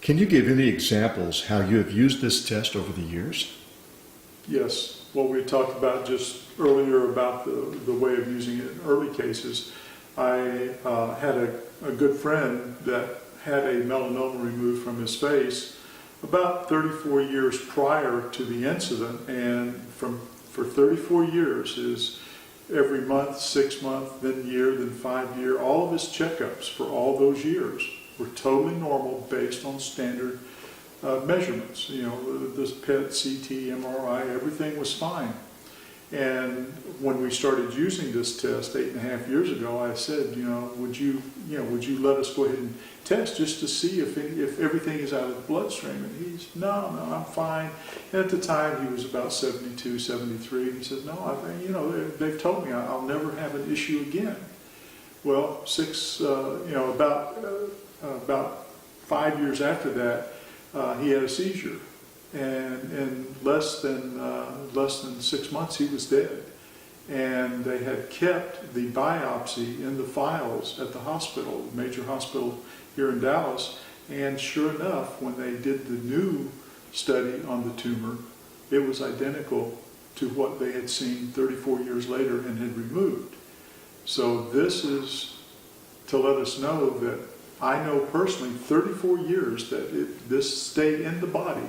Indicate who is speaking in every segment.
Speaker 1: Can you give any examples how you have used this test over the years?
Speaker 2: Yes, what we talked about just earlier about the way of using it in early cases. I had a good friend that had a melanoma removed from his face about 34 years prior to the incident, and for 34 years, his every month, 6 month, then year, then 5 year, all of his checkups for all those years were totally normal based on standard measurements. You know, this PET, CT, MRI, everything was fine. And when we started using this test 8.5 years ago, I said, would you let us go ahead and test just to see if everything is out of the bloodstream? And he's, no, I'm fine. And at the time, he was about 72, 73. And he said, no, they've told me I'll never have an issue again. Well, about 5 years after that, he had a seizure. And in less than 6 months, he was dead. And they had kept the biopsy in the files at the hospital, major hospital here in Dallas. And sure enough, when they did the new study on the tumor, it was identical to what they had seen 34 years later and had removed. So this is to let us know that I know personally 34 years that this stayed in the body,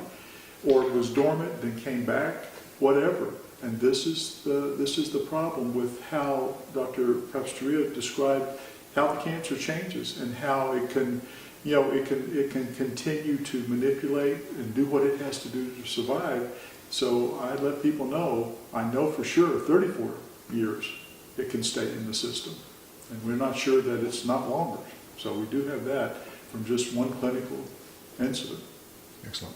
Speaker 2: or it was dormant, then came back, whatever. And this is the problem with how Dr. Papsteria described how the cancer changes and how it can, it can continue to manipulate and do what it has to do to survive. So I let people know, I know for sure 34 years it can stay in the system. And we're not sure that it's not longer. So we do have that from just one clinical incident.
Speaker 1: Excellent.